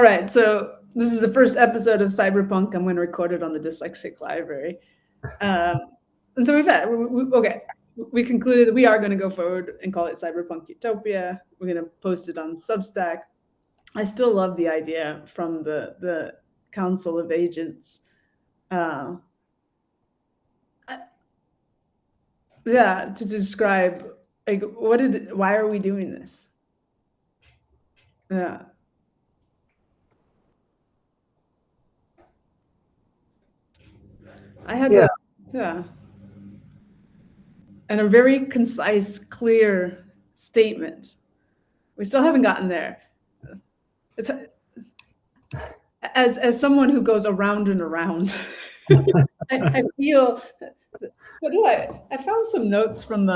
right, so this is the first episode of Cyberpunk. I'm going to record it on the Dyslexic Library. And so we concluded that we are going to go forward and call it Cyberpunk Utopia. We're going to post it on Substack. I still love the idea from the Council of Agents. To describe, like, why are we doing this? Yeah. I had and a very concise, clear statement. We still haven't gotten there. It's as someone who goes around and around. I feel. I found some notes from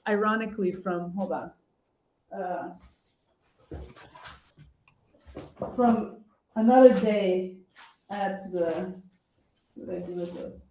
ironically from hold on, from another day at the. What did I do with those?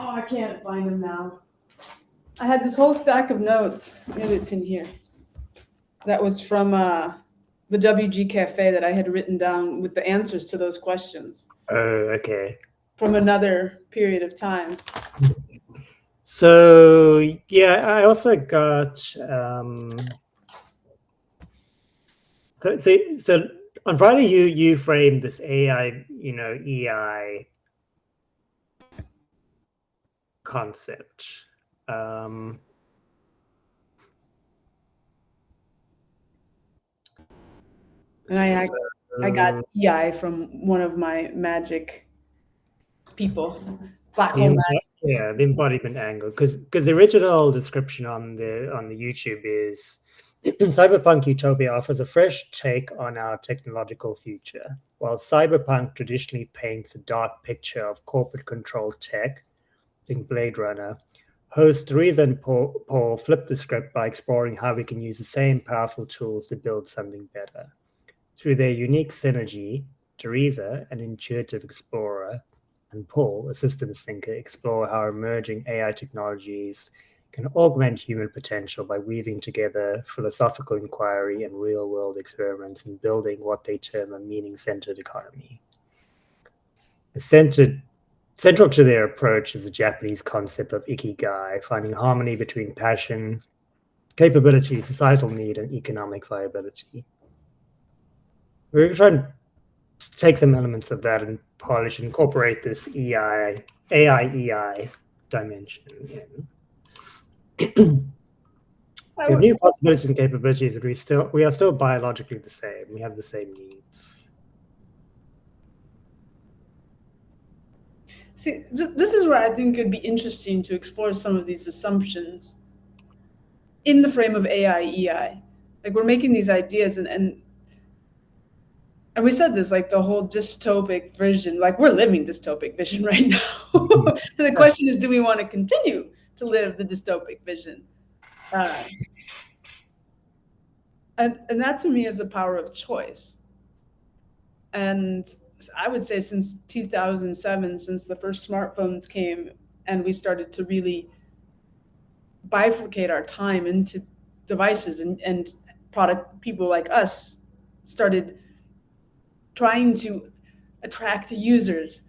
Oh, I can't find them now. I had this whole stack of notes. Maybe it's in here. That was from the WG Cafe that I had written down with the answers to those questions. Oh, okay. From another period of time. So yeah, I also got so on Friday you framed this AI, EI concept. And I got EI from one of my magic people, black hole magic. Yeah, the embodiment angle, because the original description on the YouTube is Cyberpunk Utopia offers a fresh take on our technological future. While Cyberpunk traditionally paints a dark picture of corporate-controlled tech, think Blade Runner, hosts Teresa and Paul flip the script by exploring how we can use the same powerful tools to build something better. Through their unique synergy, Teresa, an intuitive explorer, and Paul, a systems thinker, explore how emerging AI technologies can augment human potential by weaving together philosophical inquiry and real-world experiments in building what they term a meaning-centered economy. Central to their approach is the Japanese concept of ikigai, finding harmony between passion, capability, societal need, and economic viability. We're trying to take some elements of that and polish and incorporate this AI dimension in. We have new possibilities and capabilities, but we are still biologically the same. We have the same needs. See, this is where I think it'd be interesting to explore some of these assumptions in the frame of AI, EI. Like, we're making these ideas and we said this, like, the whole dystopic vision, like, we're living dystopic vision right now. And the question is, do we want to continue to live the dystopic vision? And that to me is a power of choice. And I would say since 2007, since the first smartphones came and we started to really bifurcate our time into devices and product, people like us started trying to attract users.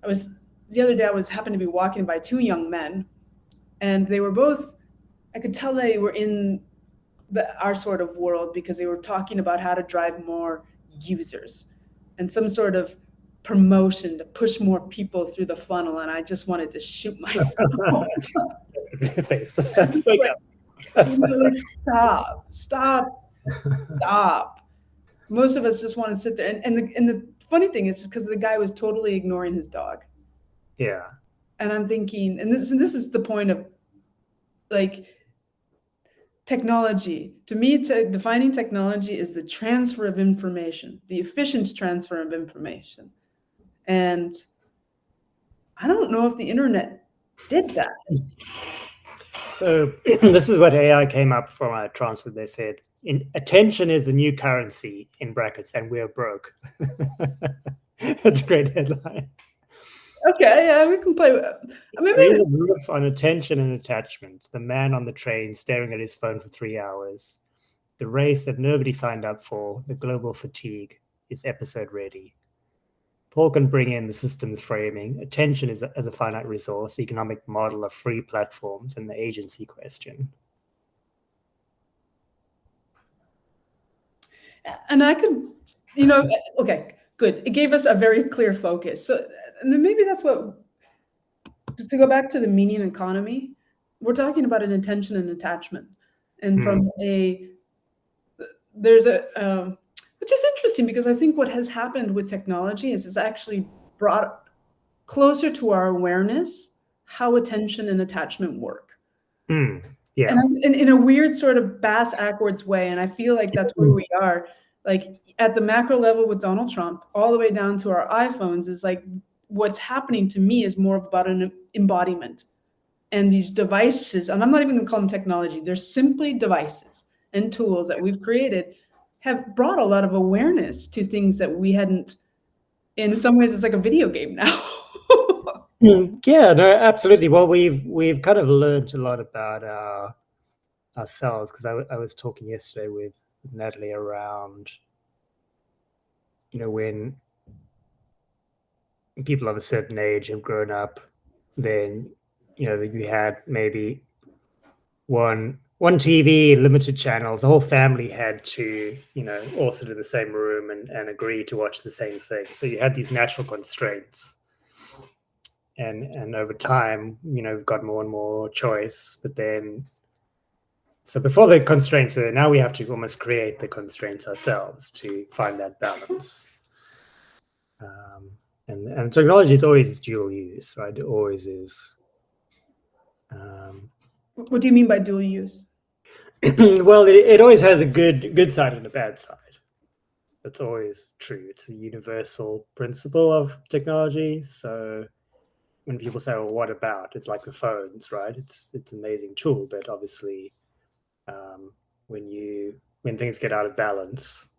The other day I happened to be walking by two young men, and they were both, I could tell they were in our sort of world because they were talking about how to drive more users and some sort of promotion to push more people through the funnel. And I just wanted to shoot myself. Wake up. Stop. Most of us just want to sit there. And the funny thing is because the guy was totally ignoring his dog. Yeah. And I'm thinking, and this is the point of, like, technology. To me, defining technology is the transfer of information, the efficient transfer of information. And I don't know if the internet did that. So this is what AI came up from a transcript. They said, attention is the new currency, in brackets, and we're broke. That's a great headline. Okay, yeah, we can play with it. Teresa's riff on attention and attachment. The man on the train staring at his phone for 3 hours. The race that nobody signed up for, the global fatigue, is episode ready. Paul can bring in the systems framing, attention as a finite resource, economic model of free platforms, and the agency question. And I could, okay, good. It gave us a very clear focus. So and maybe that's what, to go back to the meaning economy, we're talking about an attention and attachment. And from there's a, which is interesting because I think what has happened with technology is it's actually brought closer to our awareness how attention and attachment work. Yeah. And in a weird sort of bass-ackwards way, and I feel like that's where we are. Like at the macro level with Donald Trump, all the way down to our iPhones, is like what's happening to me is more about an embodiment. And these devices, and I'm not even going to call them technology, they're simply devices and tools that we've created, have brought a lot of awareness to things that we hadn't. In some ways, it's like a video game now. Yeah, no, absolutely. Well, we've kind of learned a lot about ourselves, because I was talking yesterday with Natalie around, when people of a certain age have grown up, then you had maybe one TV, limited channels. The whole family had to all sit in the same room and agree to watch the same thing. So you had these natural constraints. And over time, we've got more and more choice. But then, so before the constraints were there, now we have to almost create the constraints ourselves to find that balance. And technology is always dual use, right? It always is. What do you mean by dual use? Well, it always has a good side and a bad side. That's always true. It's a universal principle of technology. So when people say, well, what about? It's like the phones, right? It's an amazing tool, but obviously when things get out of balance,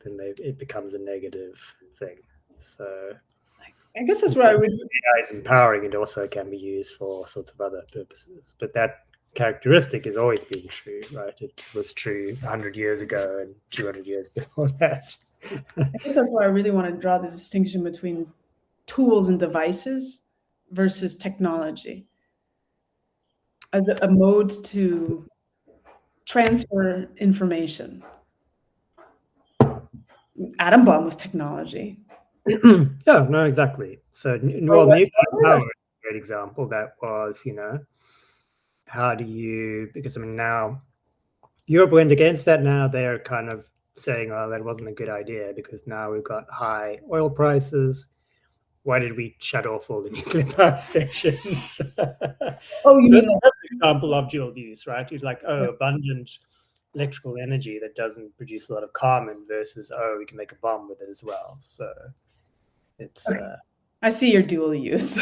then it becomes a negative thing. So I guess that's where I would. AI is empowering. It also can be used for all sorts of other purposes. But that characteristic has always been true, right? It was true 100 years ago and 200 years before that. I guess that's why I really want to draw the distinction between tools and devices versus technology as a mode to transfer information. Atom bomb was technology. Yeah, no, exactly. So, well, nuclear power is a great example. That was, how do you, because now Europe went against that. Now they're kind of saying, oh, that wasn't a good idea because now we've got high oil prices. Why did we shut off all the nuclear power stations? Oh, you mean that's an example of dual use, right? It's like, abundant electrical energy that doesn't produce a lot of carbon versus, we can make a bomb with it as well. So it's I see your dual use.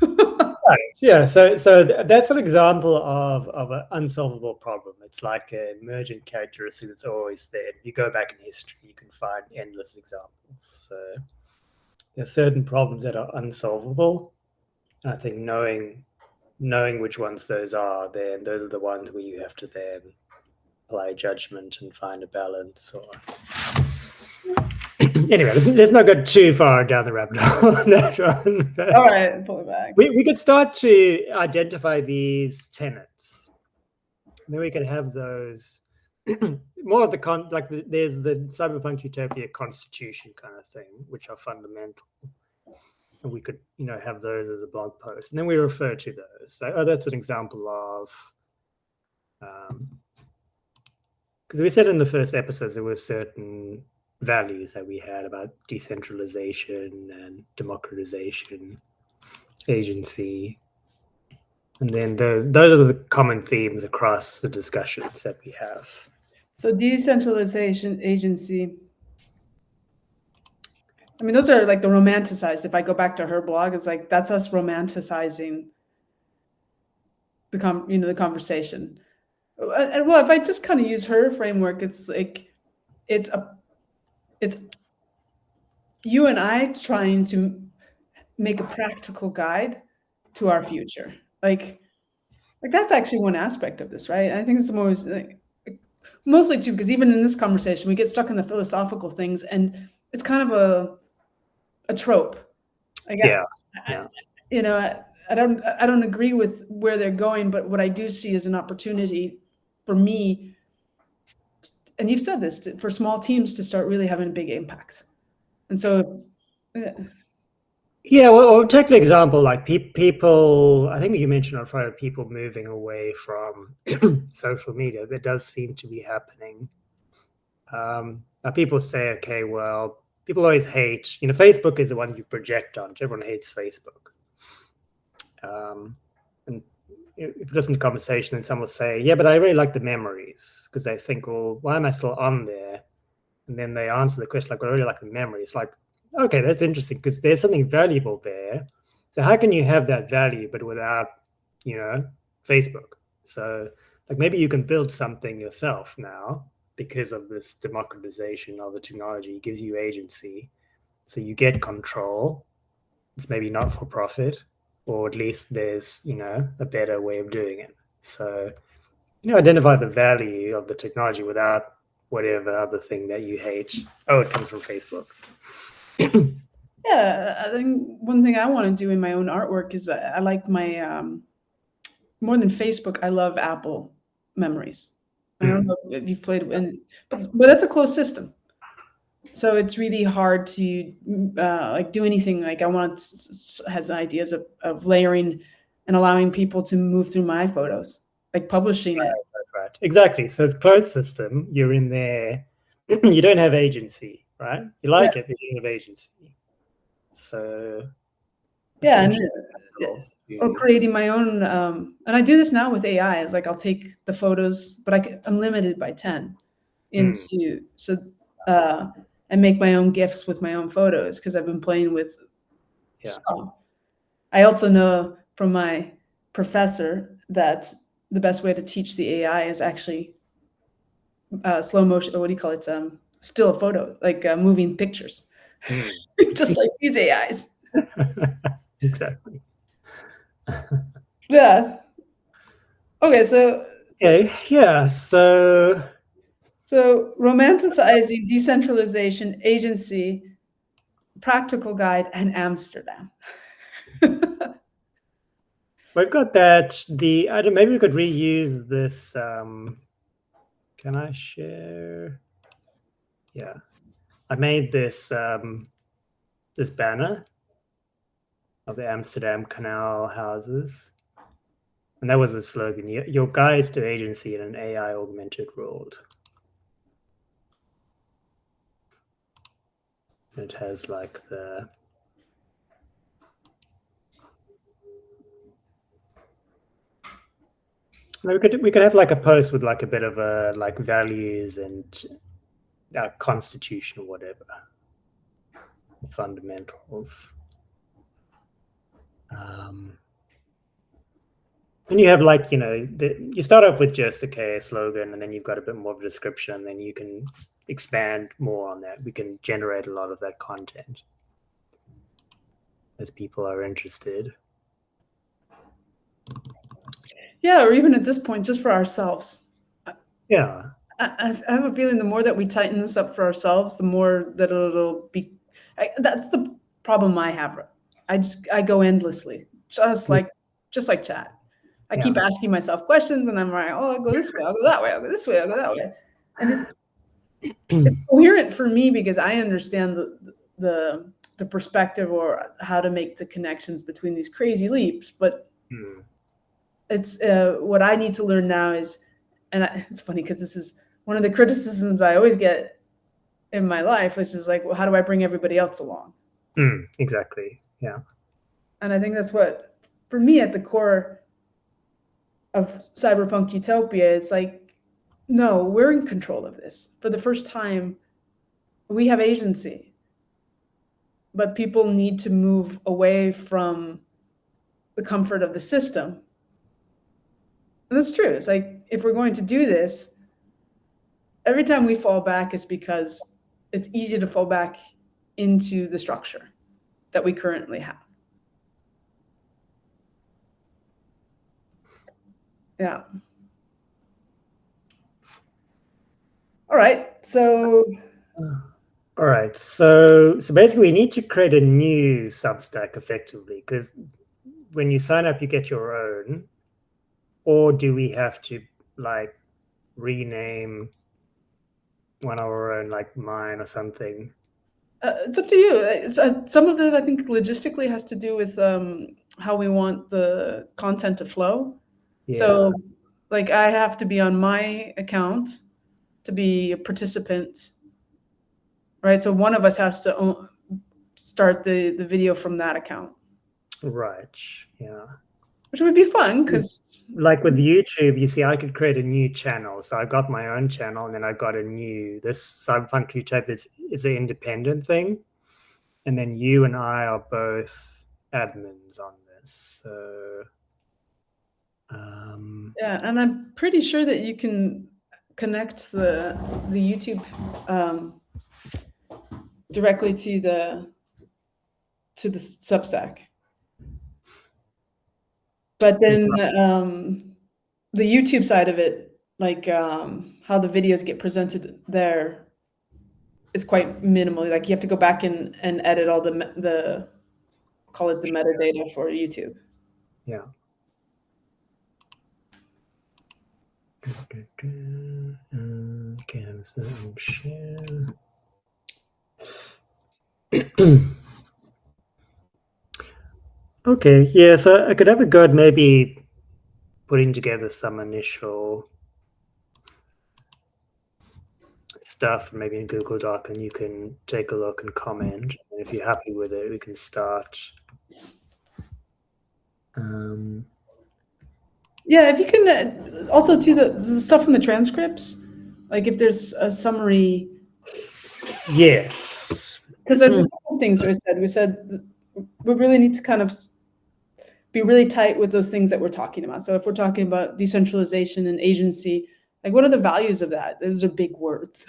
Right. Yeah, so that's an example of an unsolvable problem. It's like an emergent characteristic that's always there. You go back in history, you can find endless examples. So there are certain problems that are unsolvable. And I think knowing which ones those are, then those are the ones where you have to then apply judgment and find a balance. Or anyway, let's not go too far down the rabbit hole on that one. All right, pull it back. We could start to identify these tenets. Then we could have those more of the there's the cyberpunk utopia constitution kind of thing, which are fundamental. And we could, have those as a blog post. And then we refer to those. So, that's an example of, because we said in the first episodes there were certain values that we had about decentralization and democratization, agency, and then those are the common themes across the discussions that we have. So decentralization, agency. I mean, those are like the romanticized. If I go back to her blog, it's like that's us romanticizing the the conversation. And well, if I just kind of use her framework, it's like it's a it's you and I trying to make a practical guide to our future. Like that's actually one aspect of this, right? I think it's most like, mostly too because even in this conversation, we get stuck in the philosophical things, and it's kind of a trope. Like, Yeah, I, yeah, you know, I don't agree with where they're going, but what I do see is an opportunity for me, and you've said this, for small teams to start really having big impacts. And so, yeah, yeah. Well, take an example like people. I think you mentioned on Friday people moving away from social media. That does seem to be happening. Now people say, okay, well, people always hate. Facebook is the one you project on. Everyone hates Facebook. And if you listen to conversation, then someone will say, yeah, but I really like the memories because they think, well, why am I still on there? And then they answer the question like, well, I really like the memories. Like, okay, that's interesting because there's something valuable there. So how can you have that value but without, you know, Facebook? So like maybe you can build something yourself now because of this democratization of the technology. It gives you agency. So you get control. It's maybe not for profit, or at least there's, a better way of doing it. So, identify the value of the technology without whatever other thing that you hate. Oh, it comes from Facebook. yeah. I think one thing I want to do in my own artwork is I like my more than Facebook. I love Apple Memories. I don't Mm. know if you've played, but that's a closed system. So it's really hard to like do anything. Like I want has ideas of layering and allowing people to move through my photos, like publishing it. Right. Exactly. So it's closed system. You're in there. You don't have agency, right? You Yeah, like it, but you don't have agency. So that's yeah, and interesting. or creating my own. And I do this now with AI. It's like I'll take the photos, but I'm limited by 10 Mm. into so uh, and make my own gifs with my own photos because I've been playing with. Yeah. So I also know from my professor that the best way to teach the AI is actually slow motion, or what do you call it? Still photo, like moving pictures, Mm. just like these AIs. Exactly. Yeah. Okay, so Okay. Yeah. romanticizing decentralization, agency, practical guide, and Amsterdam. We've got that. I don't. Maybe we could reuse this. Can I share? Yeah, I made this banner of the Amsterdam Canal houses, and that was the slogan: Your guides to agency in an AI augmented world." It has like the. We could have like a post with like a bit of a like values and constitution or whatever fundamentals. Um, And you have like, you start off with just a slogan, and then you've got a bit more of a description, and then you can expand more on that. We can generate a lot of that content as people are interested. Yeah, or even at this point, just for ourselves. Yeah. I have a feeling the more that we tighten this up for ourselves, the more that it'll be. That's the problem I have. I go endlessly, just like chat. I keep Yeah. asking myself questions, and I'm like, oh, I'll go this way, I'll go that way, I'll go this way, I'll go that way, and it's coherent for me because I understand the perspective or how to make the connections between these crazy leaps. But Hmm. it's what I need to learn now is, and it's funny because this is one of the criticisms I always get in my life, which is like, well, how do I bring everybody else along? Exactly. Yeah. And I think that's what, for me, at the core of cyberpunk utopia, it's like, no, we're in control of this. For the first time, we have agency. but people need to move away from the comfort of the system. And that's true. It's like, if we're going to do this, every time we fall back is because it's easy to fall back into the structure that we currently have. Yeah. All right. So All right. So basically, we need to create a new Substack effectively, because when you sign up, you get your own. Or do we have to like rename one of our own, like mine or something? it's up to you. Some of it, I think, logistically has to do with how we want the content to flow. Yeah. So, like, I have to be on my account to be a participant, right? So one of us has to start the video from that account, Right. Yeah. which would be fun because, Like with YouTube, you see, I could create a new channel. So I got my own channel, and then I got this Cyberpunk YouTube is an independent thing. And then you and I are both admins on this. So yeah, and I'm pretty sure that you can connect the YouTube directly to the Substack. But then the YouTube side of it, like how the videos get presented there, is quite minimal. Like, you have to go back and edit all the call it the metadata for YouTube. yeah. Cancel and share. Okay, yeah, so I could have a go at maybe putting together some initial stuff, maybe in Google Doc, and you can take a look and comment. And if you're happy with it, we can start. Yeah, if you can also to the stuff from the transcripts, like if there's a summary. Yes. Because there's a couple things we said we really need to kind of be really tight with those things that we're talking about. So if we're talking about decentralization and agency, like, what are the values of that? Those are big words.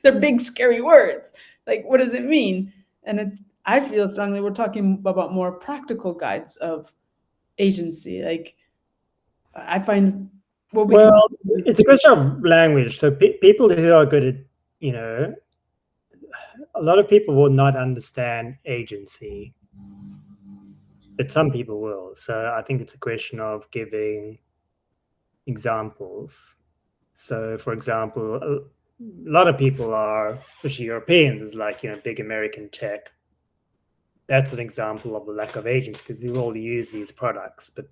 They're big, scary words. Like, what does it mean? And I feel strongly we're talking about more practical guides of agency. Like, I find what we well, it's a question of language. So people who are good at, a lot of people will not understand agency, but some people will. So I think it's a question of giving examples. So, for example, a lot of people are, especially Europeans, is like, big American tech. That's an example of a lack of agency, because they all use these products, but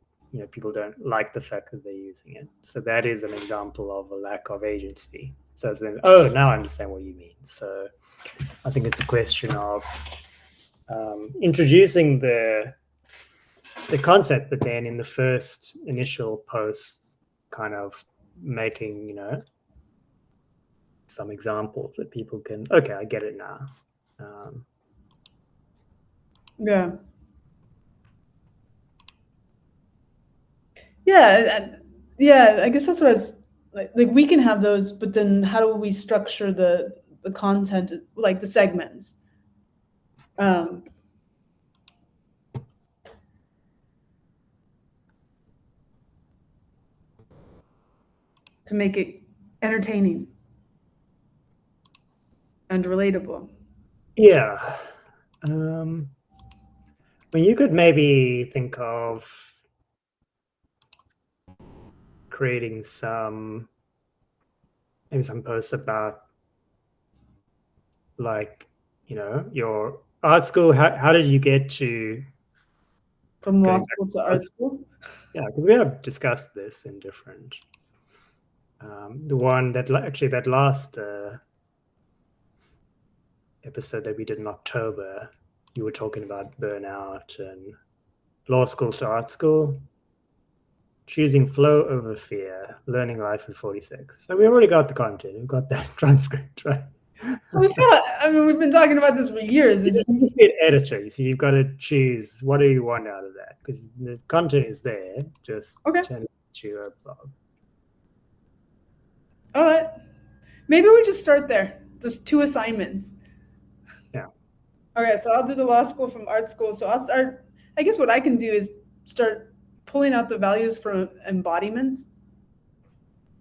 people don't like the fact that they're using it. So that is an example of a lack of agency. So then, now I understand what you mean. So I think it's a question of introducing the concept, but then in the first initial post, kind of making some examples that people can, okay, I get it now. Yeah. Yeah, I guess that's what I was like, we can have those, but then how do we structure the content, like the segments? To make it entertaining and relatable. Yeah. Well, you could maybe think of creating some posts about, like, your art school. How did you get to from law school to art school? Yeah, because we have discussed this in different. The one that that last episode that we did in October, you were talking about burnout and law school to art school, choosing flow over fear, learning life in 46. So we already got the content. We've got that transcript, right? I mean, we've been talking about this for years. It's just, You need to be an editor, so you've got to choose what do you want out of that, because the content is there. Just okay, turn it into a blog. all right. Maybe we just start there. Just 2 assignments. Yeah. Okay, so I'll do the law school from art school. So I'll start. I guess what I can do is start pulling out the values for embodiments,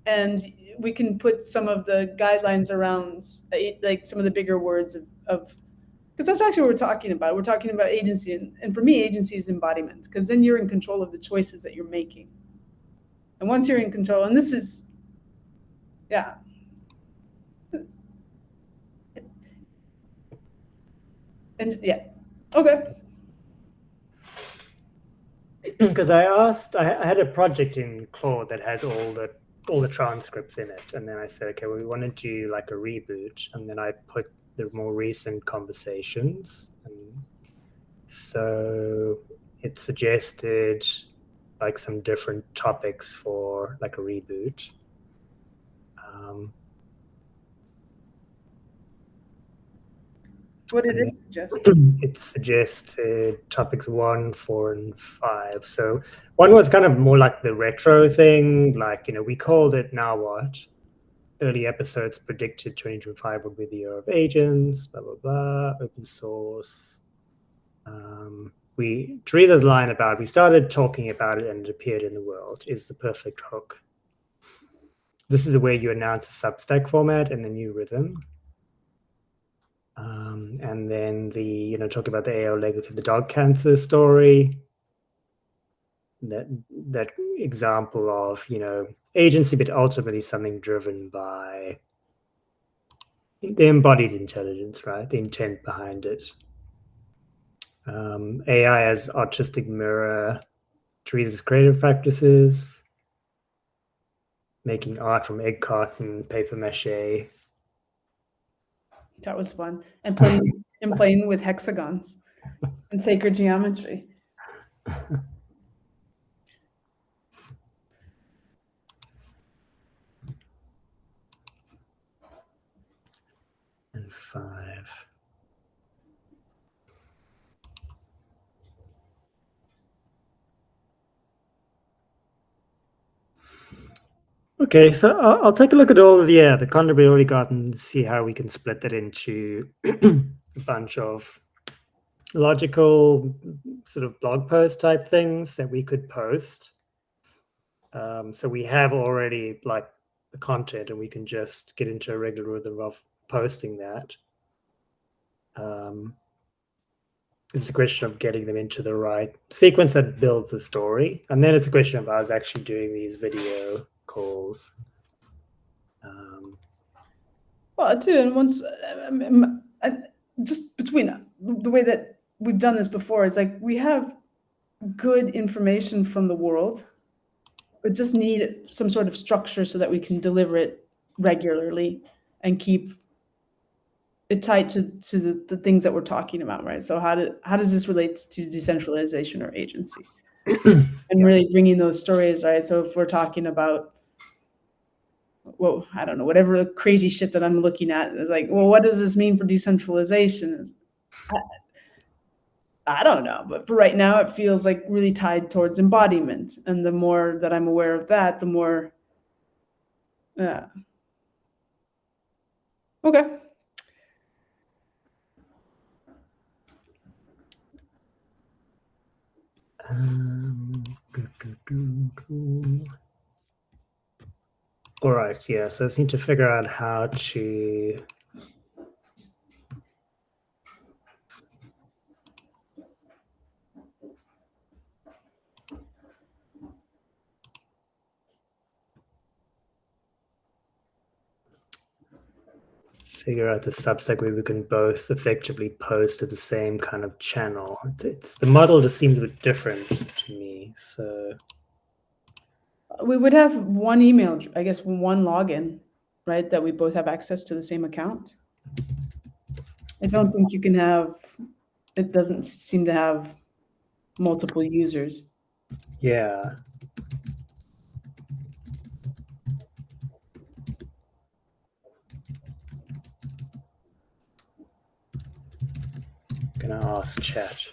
and we can put some of the guidelines around, like some of the bigger words of because that's actually what we're talking about. We're talking about agency, and for me, agency is embodiment, because then you're in control of the choices that you're making. And once you're in control, and this is, yeah. And yeah, okay. Because I had a project in Claude that has all the transcripts in it, and then I said, okay, well, we want to do like a reboot, and then I put the more recent conversations, and so it suggested like some different topics for like a reboot. What did it suggest? It suggested topics 1, 4, and 5. So one was kind of more like the retro thing, like, we called it Now What? Early episodes predicted 2025 would be the year of agents, blah, blah, blah, open source. Teresa's line about we started talking about it and it appeared in the world is the perfect hook. This is where you announce a Substack format and the new rhythm. And then talk about the AO legacy, the dog cancer story. That example of agency, but ultimately something driven by the embodied intelligence, right? The intent behind it. AI as artistic mirror, Teresa's creative practices, making art from egg carton, paper mache. That was fun. And playing with hexagons and sacred geometry. And 5. Okay, so I'll take a look at all of the content we've already gotten and see how we can split that into a bunch of logical sort of blog post type things that we could post. So we have already like the content and we can just get into a regular rhythm of posting that. It's a question of getting them into the right sequence that builds the story. And then it's a question of us actually doing these video calls. Well, too, and once just between the way that we've done this before is like we have good information from the world, but just need some sort of structure so that we can deliver it regularly and keep it tied to the things that we're talking about, right? So how does this relate to decentralization or agency? And really bringing those stories, right? So if we're talking about, well, I don't know, whatever the crazy shit that I'm looking at is like, well, what does this mean for decentralization? I don't know, but for right now, it feels like really tied towards embodiment. And the more that I'm aware of that, the more, okay. All right, yeah, so I just need to figure out how to figure out the Substack where we can both effectively post to the same kind of channel. It's the model just seems a bit different to me. So We would have one email, I guess, one login, right? That we both have access to the same account. I don't think you can have, it doesn't seem to have multiple users. yeah. can I ask chat?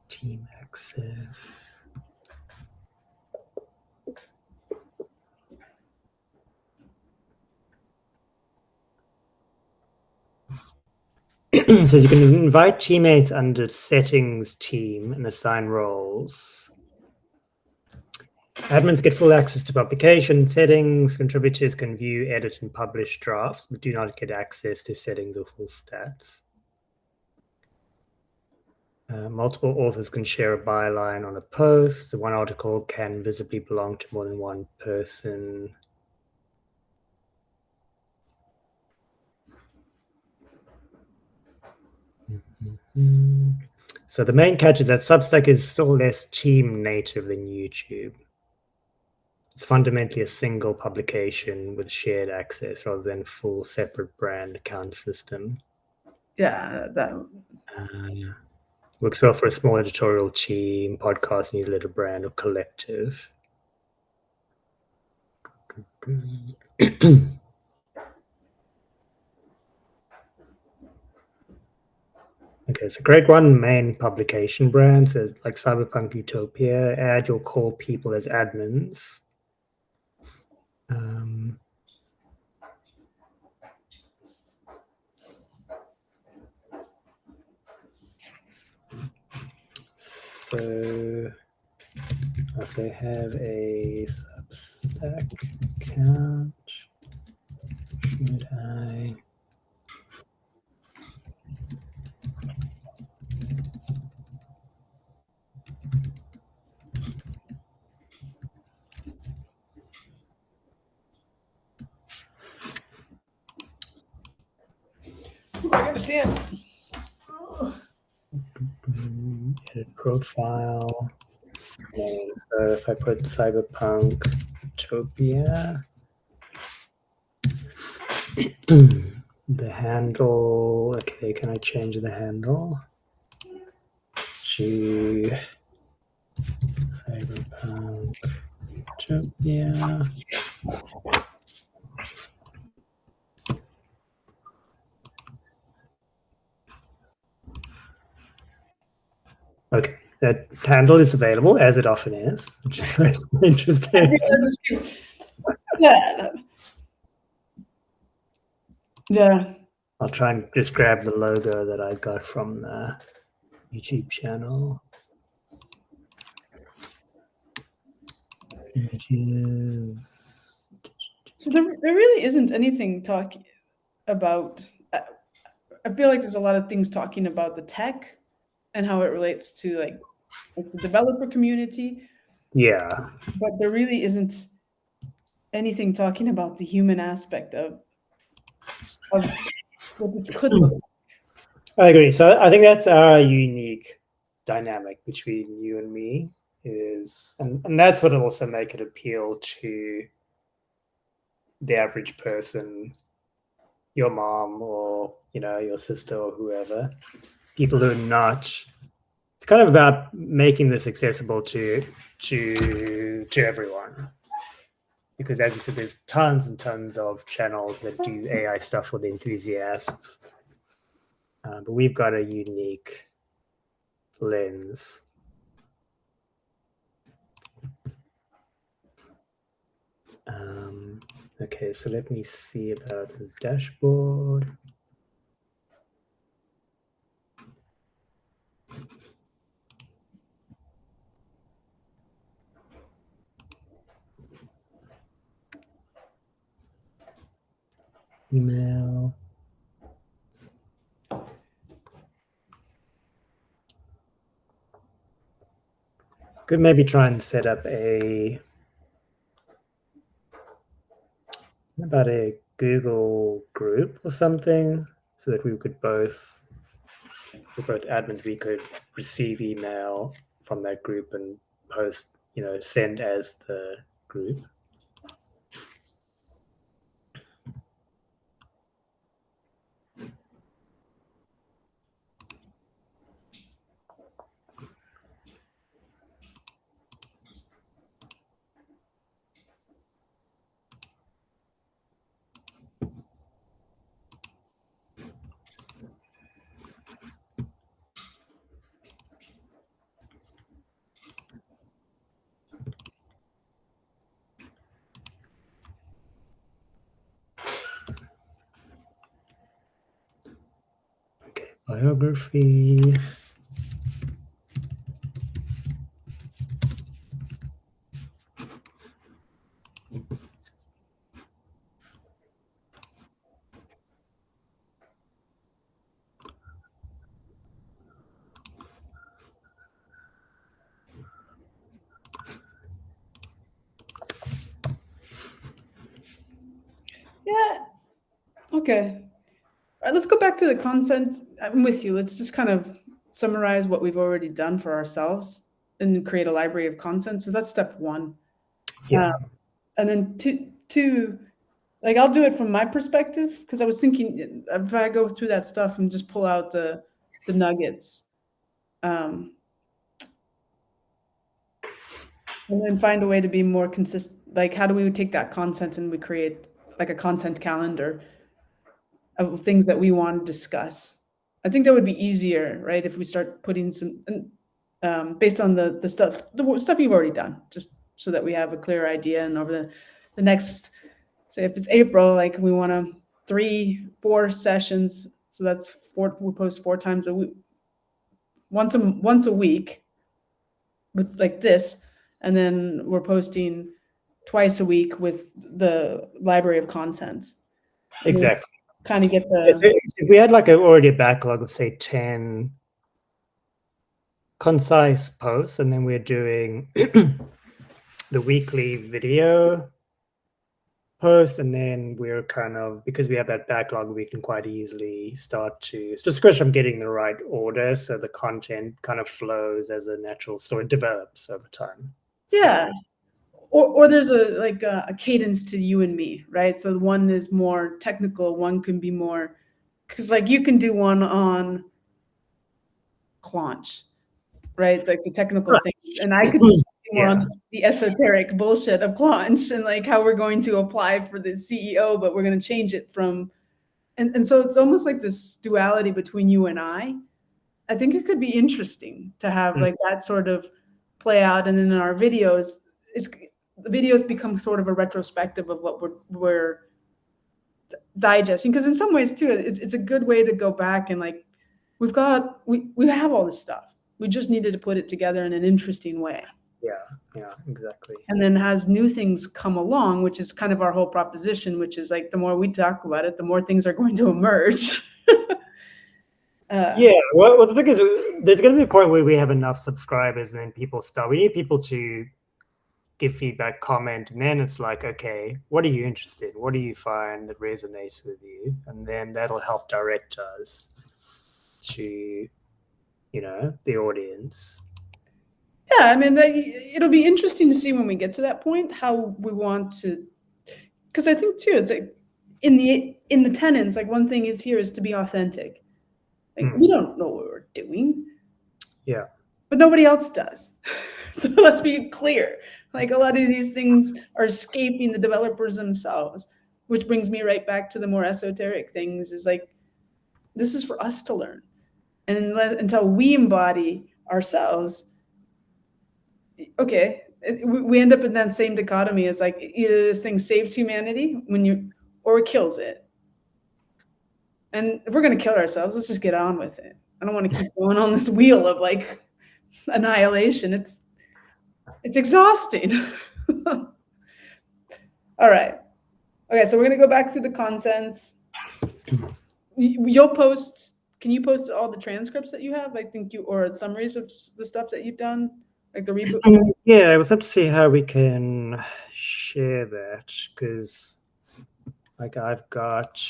Team access. So you can invite teammates under settings team and assign roles. Admins get full access to publication settings. Contributors can view, edit, and publish drafts, but do not get access to settings or full stats. Multiple authors can share a byline on a post. One article can visibly belong to more than one person. So the main catch is that Substack is still less team native than YouTube. It's fundamentally a single publication with shared access rather than full separate brand account system. Yeah, that Works well for a small editorial team, podcast, newsletter brand, or collective. Okay, so create one main publication brand, so like Cyberpunk Utopia, add your core people as admins. So I say have a Substack account. Should I? I understand. Edit profile. And so if I put Cyberpunk Utopia, the handle, okay, can I change the handle to Cyberpunk Utopia? Okay, that handle is available as it often is, which is interesting. Yeah. Yeah. I'll try and just grab the logo that I got from the YouTube channel. Images. So there really isn't anything talking about. I feel like there's a lot of things talking about the tech and how it relates to like the developer community, Yeah. but there really isn't anything talking about the human aspect of what this could look like. I agree. So I think that's our unique dynamic between you and me is, and that's what will also make it appeal to the average person, your mom or, your sister or whoever, people who are not, it's kind of about making this accessible to everyone. Because as you said, there's tons and tons of channels that do AI stuff for the enthusiasts. But we've got a unique lens. Okay, so let me see about the dashboard. Email. Could maybe try and set up about a Google group or something so that we could both, we're both admins, we could receive email from that group and post, send as the group. biography. Yeah. Okay. All right, let's go back to the content. I'm with you. Let's just kind of summarize what we've already done for ourselves and create a library of content. So that's step one. Yeah. And then two, like I'll do it from my perspective because I was thinking if I go through that stuff and just pull out the nuggets, and then find a way to be more consistent. Like how do we take that content and we create like a content calendar of things that we want to discuss. I think that would be easier, right? If we start putting some, based on the stuff you've already done, just so that we have a clear idea. And over the next, say if it's April, like we want to 3-4 sessions. So that's four, we post 4 times a week, once a week with like this. And then we're posting twice a week with the library of content. Exactly. Kind of get if we had like already a backlog of say 10 concise posts, and then we're doing the weekly video posts, and then we're kind of, because we have that backlog, we can quite easily start to, it's just a question of getting the right order so the content kind of flows as a natural story, develops over time. Yeah. Or there's a cadence to you and me, right? So one is more technical, one can be more, because like you can do one on Claunch, right? Like the technical things, and I could do more on the esoteric bullshit of Claunch and like how we're going to apply for the CEO, but we're going to change it from, and so it's almost like this duality between you and I. I think it could be interesting to have like that sort of play out, and then in our videos, the videos become sort of a retrospective of what we're digesting, because in some ways too it's a good way to go back and like we have all this stuff, we just needed to put it together in an interesting way. Yeah, exactly. And then as new things come along, which is kind of our whole proposition, which is like the more we talk about it, the more things are going to emerge. Yeah, well, the thing is, there's going to be a point where we have enough subscribers and then we need people to give feedback, comment, and then it's like, okay, what are you interested in? What do you find that resonates with you? And then that'll help direct us to, the audience. Yeah, I mean, it'll be interesting to see when we get to that point how we want to, because I think too, it's like in the tenets, like one thing is here is to be authentic. Like we don't know what we're doing. Yeah. But nobody else does. So let's be clear. Like a lot of these things are escaping the developers themselves, which brings me right back to the more esoteric things, is like, this is for us to learn. And until we embody ourselves, okay, we end up in that same dichotomy. It's like either this thing saves humanity or it kills it. And if we're going to kill ourselves, let's just get on with it. I don't want to keep going on this wheel of like annihilation. It's exhausting. All right. Okay, so we're going to go back through the contents. You'll post, can you post all the transcripts that you have? I think or summaries of the stuff that you've done, like the reboot? Yeah, I was have to see how we can share that, because like I've got,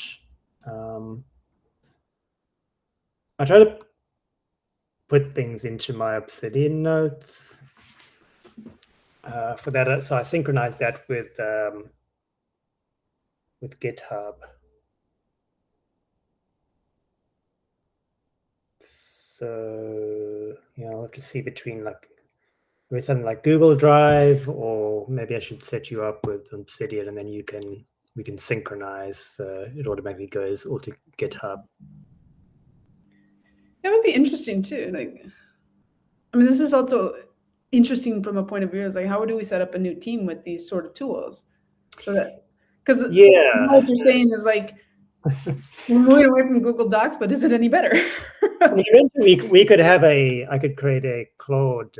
I try to put things into my Obsidian notes for that. So I synchronize that with GitHub. So I'll have to see between like maybe something like Google Drive, or maybe I should set you up with Obsidian, and then we can synchronize. It automatically goes all to GitHub. That would be interesting too. Like, I mean, this is also interesting from a point of view is like, how do we set up a new team with these sort of tools? So that, because what you're saying is like, We're moving away from Google Docs, but is it any better? Eventually, we could have I could create a Claude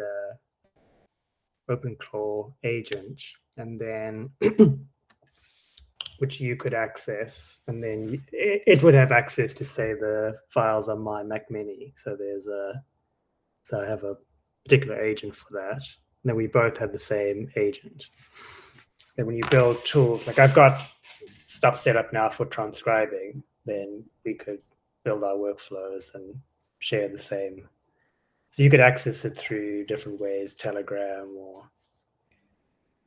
OpenClaw agent, and then which you could access, and then it would have access to, say, the files on my Mac Mini. So I have a particular agent for that. And then we both have the same agent. Then when you build tools, like I've got stuff set up now for transcribing, then we could build our workflows and share the same. So you could access it through different ways, Telegram, or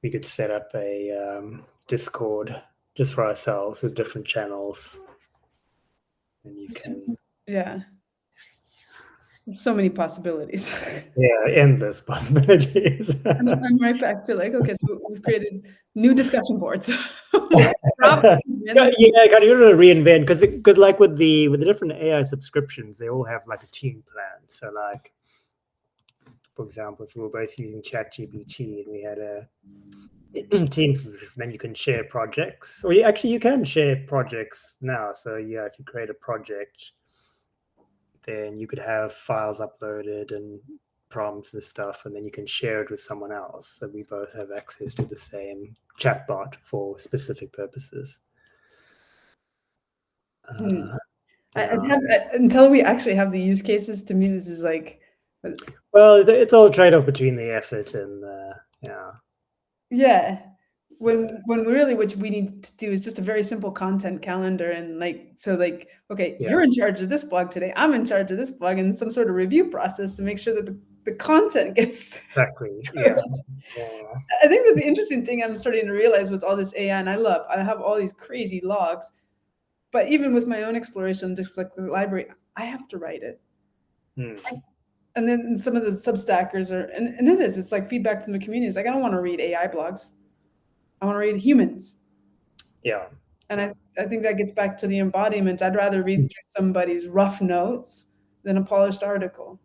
we could set up a Discord just for ourselves with different channels. And you can. Yeah. So many possibilities. Yeah, endless possibilities. I'm right back to like, okay, so we've created new discussion boards. Yeah, kind of reinvent, because like with the different AI subscriptions, they all have like a team plan. So like, for example, if we were both using ChatGPT and we had a team subscription, then you can share projects. Or you can share projects now. So yeah, if you create a project, then you could have files uploaded and prompts and stuff, and then you can share it with someone else. So we both have access to the same chatbot for specific purposes. Until we actually have the use cases, to me, this is like. Well, it's all a trade-off between the effort and yeah. Yeah. When really what we need to do is just a very simple content calendar, and like, so like, okay, Yeah. you're in charge of this blog today, I'm in charge of this blog, and some sort of review process to make sure that the content gets exactly. Yeah. I think that's the interesting thing I'm starting to realize with all this AI, and I have all these crazy logs, but even with my own exploration, just like the library, I have to write it. And then some of the Substackers and it's like feedback from the community. It's like, I don't want to read AI blogs. I want to read humans. Yeah. And I think that gets back to the embodiment. I'd rather read through somebody's rough notes than a polished article.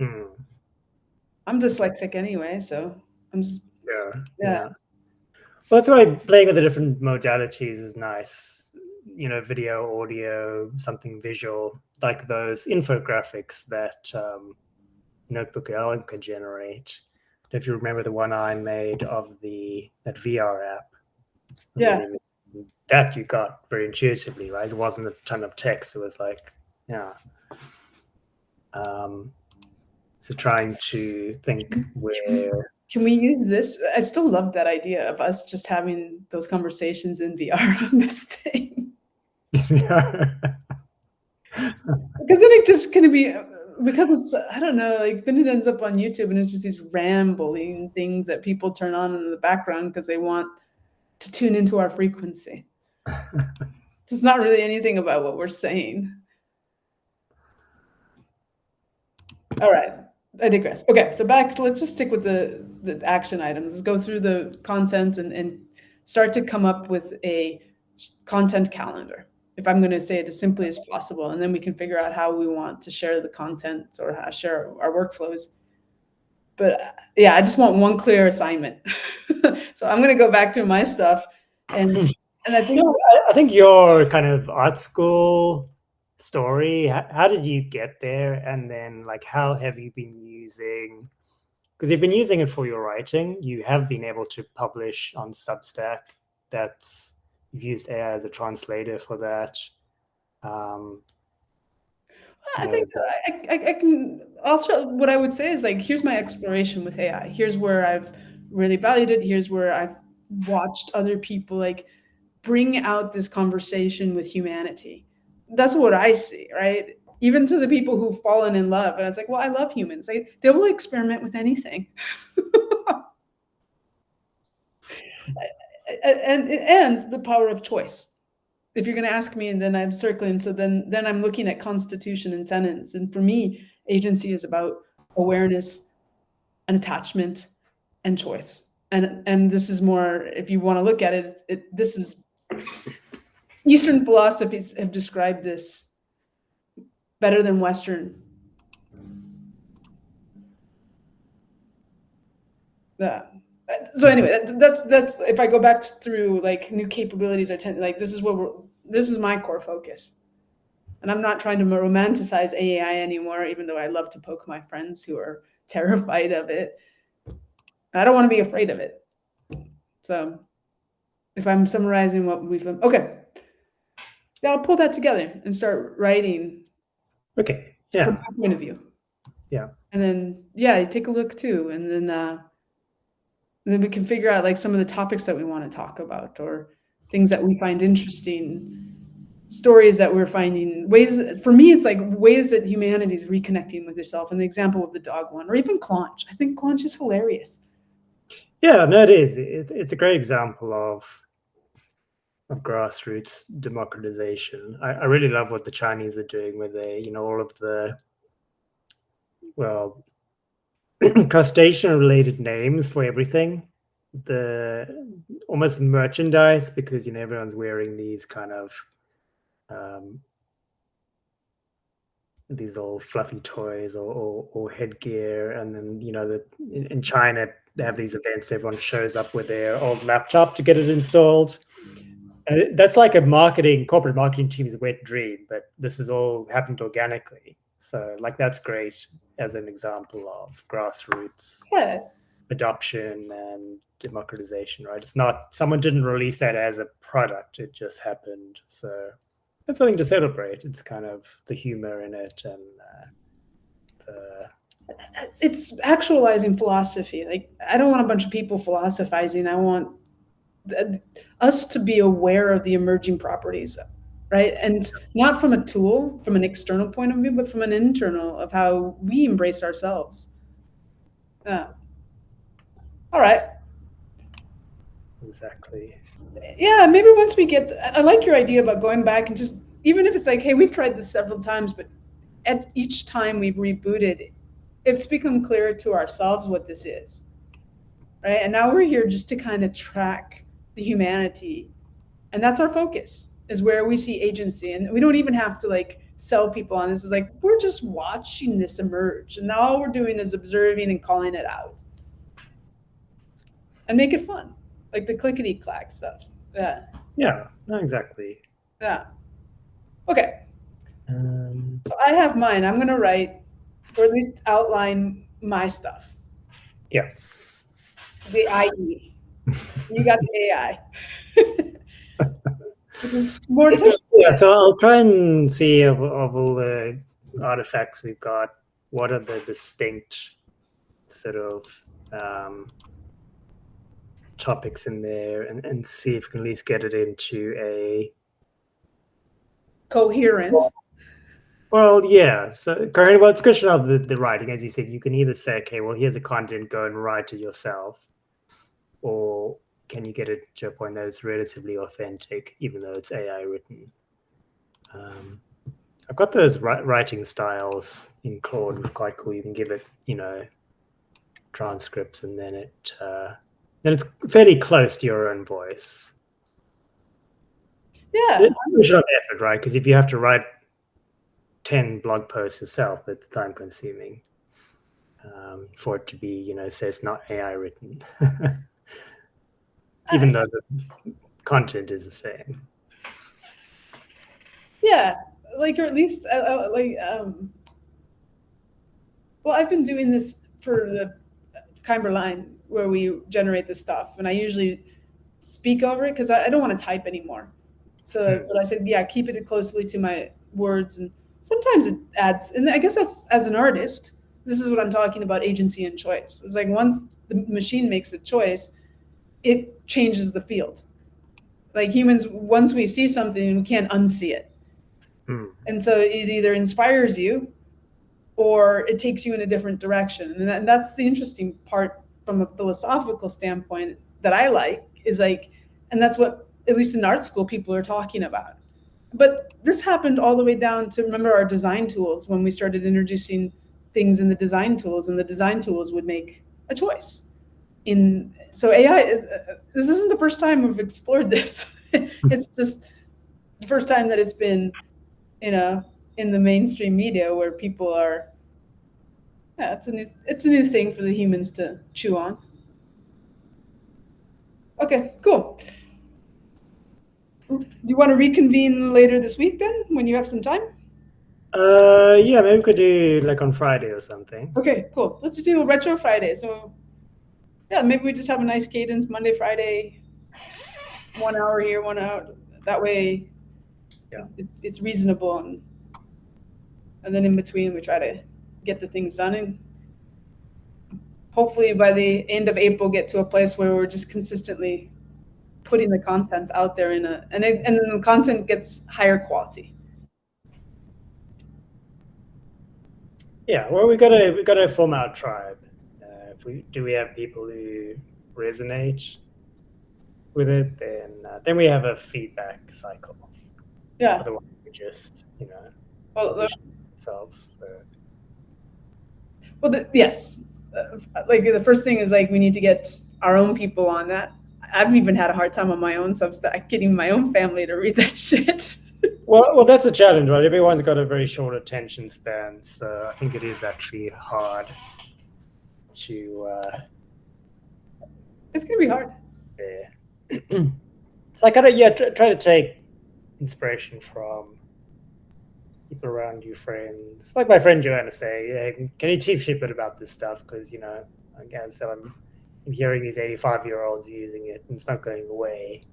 I'm dyslexic anyway, so I'm just yeah. Well, that's why playing with the different modalities is nice. You know, video, audio, something visual, like those infographics that Notebook LM could generate. If you remember the one I made of that VR app, yeah, that you got very intuitively, right? It wasn't a ton of text. It was like, yeah. So trying to think where. Can we use this? I still love that idea of us just having those conversations in VR on this thing. Because then it just going to be, because it's, I don't know, like then it ends up on YouTube and it's just these rambling things that people turn on in the background because they want to tune into our frequency. It's not really anything about what we're saying. All right, I digress. Okay, so let's just stick with the action items. Let's go through the content and start to come up with a content calendar, if I'm going to say it as simply as possible, and then we can figure out how we want to share the content or how share our workflows. But yeah, I just want one clear assignment. So I'm going to go back through my stuff, and I think your kind of art school story, how did you get there, and then like how have you been using, because you've been using it for your writing, you have been able to publish on Substack, you've used AI as a translator for that. I think I can also, what I would say is like, here's my exploration with AI. Here's where I've really valued it. Here's where I've watched other people like bring out this conversation with humanity. That's what I see, right? Even to the people who've fallen in love. And it's like, well, I love humans. They will experiment with anything. and the power of choice. If you're going to ask me, and then I'm circling, so then I'm looking at constitution and tenets. And for me, agency is about awareness and attachment and choice. And this is more, if you want to look at it, this is Eastern philosophies have described this better than Western. So anyway, that's if I go back through like new capabilities, like this is what this is my core focus. And I'm not trying to romanticize AI anymore, even though I love to poke my friends who are terrified of it. I don't want to be afraid of it. So if I'm summarizing what we've been, okay, yeah, I'll pull that together and start writing Okay. from Yeah. my point of view. Yeah. And then, yeah, you take a look too. And then we can figure out like some of the topics that we want to talk about or things that we find interesting, stories that we're finding, ways, for me, it's like ways that humanity is reconnecting with itself. And the example of the dog one, or even Clonch. I think Clonch is hilarious. Yeah, no, it is. It's a great example of grassroots democratization. I really love what the Chinese are doing with all of the, well, crustacean related names for everything. The almost merchandise, because everyone's wearing these kind of these little fluffy toys or headgear, and then in China they have these events. Everyone shows up with their old laptop to get it installed. And that's like a corporate marketing team's wet dream, but this has all happened organically. So, like, that's great as an example of grassroots Yeah. adoption and democratization, right? It's not, someone didn't release that as a product, it just happened. So, that's something to celebrate. It's kind of the humor in it and It's actualizing philosophy. Like, I don't want a bunch of people philosophizing. I want us to be aware of the emerging properties, right? And not from a tool, from an external point of view, but from an internal of how we embrace ourselves. Yeah. All right. exactly. Yeah, maybe once we get, I like your idea about going back and just, even if it's like, hey, we've tried this several times, but at each time we've rebooted, it's become clearer to ourselves what this is, right? And now we're here just to kind of track the humanity, and that's our focus, is where we see agency, and we don't even have to like sell people on this. Is like we're just watching this emerge, and now all we're doing is observing and calling it out, and make it fun, like the clickety clack stuff. Yeah, Yeah, no, exactly. yeah. Okay, so I have mine. I'm gonna write, or at least outline my stuff. yeah. The IE. You got the AI. Which is more Yeah, so I'll try and see of all the artifacts we've got, what are the distinct sort of topics in there, and see if we can at least get it into a coherence. well, yeah. So currently, well, it's a question of the writing. As you said, you can either say, okay, well, here's a content, go and write it yourself, or can you get it to a point that it's relatively authentic, even though it's AI written? I've got those writing styles in Claude, which are quite cool. You can give it, transcripts, and then it's fairly close to your own voice. Yeah. It's not effort, right? Because if you have to write 10 blog posts yourself, it's time consuming for it to be, say it's not AI written, even though the content is the same. Yeah, like, or at least well, I've been doing this for the Kimber line where we generate the stuff, and I usually speak over it because I don't want to type anymore. So, but I said, yeah, keep it closely to my words, and sometimes it adds. And I guess that's, as an artist, this is what I'm talking about: agency and choice. It's like once the machine makes a choice, it changes the field. Like humans, once we see something, we can't unsee it. And so it either inspires you or it takes you in a different direction. And that's the interesting part from a philosophical standpoint that I like, is like, and that's what, at least in art school, people are talking about. But this happened all the way down to, remember our design tools, when we started introducing things in the design tools, and the design tools would make a choice. So AI is, this isn't the first time we've explored this. It's just the first time that it's been, in the mainstream media where people are, yeah, it's a new thing for the humans to chew on. Okay, cool. Do you want to reconvene later this week then, when you have some time? Yeah, maybe we could do like on Friday or something. Okay, cool. Let's do a retro Friday. So yeah, maybe we just have a nice cadence Monday, Friday, 1 hour here, 1 hour. That way, Yeah. it's reasonable, and then in between we try to get the things done, and hopefully by the end of April get to a place where we're just consistently putting the content out there and then the content gets higher quality. Yeah, well, we gotta form our tribe. If we have people who resonate with it, then we have a feedback cycle. Yeah. Otherwise, we just Well, publish ourselves. So. yes. Like the first thing is like we need to get our own people on that. I've even had a hard time on my own Substack getting my own family to read that shit. Well, that's a challenge, right? Everyone's got a very short attention span, so I think it is actually hard to. It's gonna be hard. Yeah. So I gotta try to take inspiration from people around you, friends. Like my friend Joanna say, hey, can you teach me a bit about this stuff? Because I guess I'm hearing these 85-year-olds using it, and it's not going away.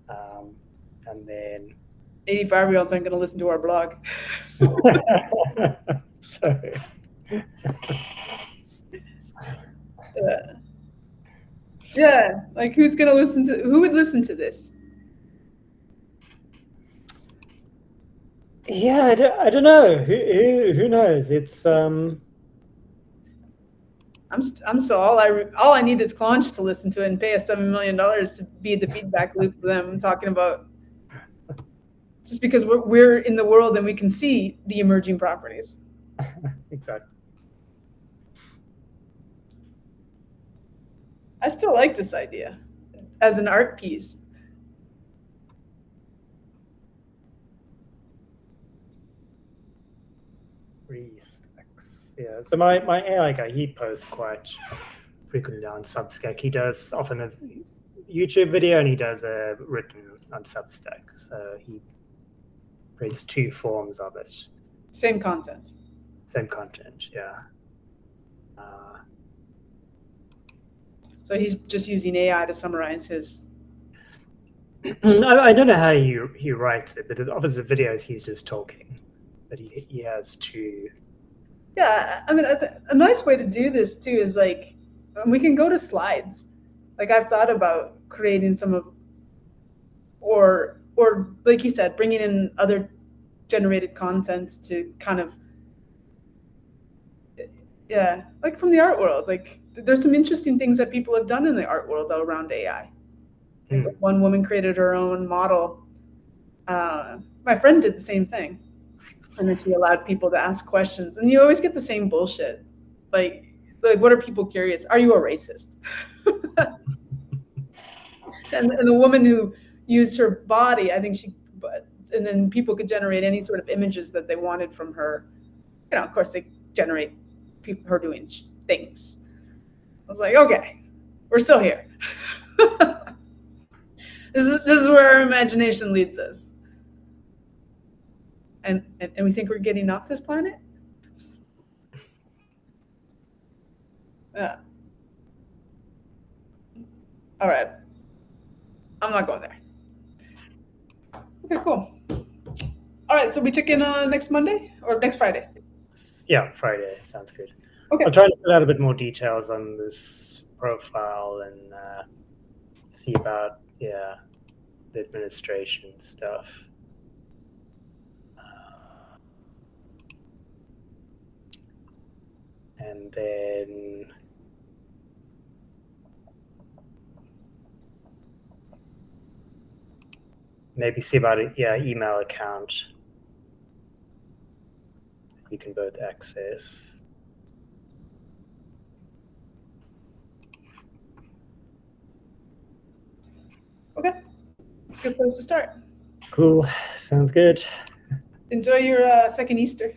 And then 85-year-olds aren't gonna listen to our blog. so, yeah, like who would listen to this? yeah, I don't know. Who knows? It's I'm so all I need is Claunch to listen to it and pay us $7 million to be the feedback loop for them. I'm talking about just because we're in the world and we can see the emerging properties. exactly. I still like this idea as an art piece. Yeah. So my AI guy, he posts quite frequently on Substack. He does often a YouTube video and he does a written on Substack. So he creates two forms of it. Same content. Same content, yeah. So he's just using AI to summarize his. I don't know how he writes it, but obviously the videos he's just talking. But he has two. Yeah, I mean, a nice way to do this too is like we can go to slides. Like I've thought about creating some of, or like you said, bringing in other generated content to kind of, yeah, like from the art world. Like there's some interesting things that people have done in the art world around AI. Like one woman created her own model. My friend did the same thing. And then she allowed people to ask questions. And you always get the same bullshit. Like what are people curious? Are you a racist? and the woman who used her body, I think and then people could generate any sort of images that they wanted from her. Of course, they generate her doing things. I was like, okay, we're still here. This is where our imagination leads us. And we think we're getting off this planet? Yeah. All right. I'm not going there. Okay, cool. All right, so we check in next Monday or next Friday? Yeah, Friday. Sounds good. Okay. I'll try to fill out a bit more details on this profile and see about, the administration stuff. And then maybe see about an email account you can both access. Okay, it's a good place to start. Cool, sounds good. Enjoy your second Easter.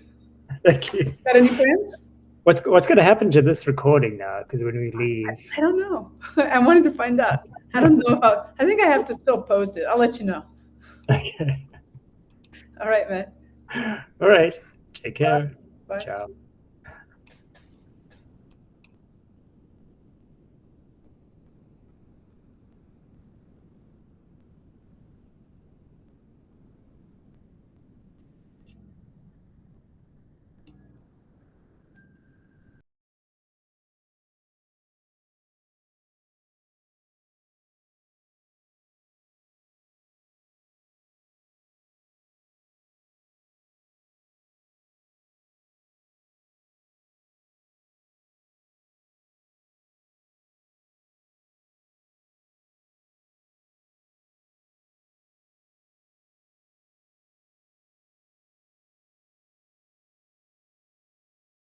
Thank you. Got any plans? What's going to happen to this recording now? Because when we leave, I don't know. I wanted to find out. I don't know how. I think I have to still post it. I'll let you know. Okay. All right, man. All right. Take Bye. care. Bye. Ciao.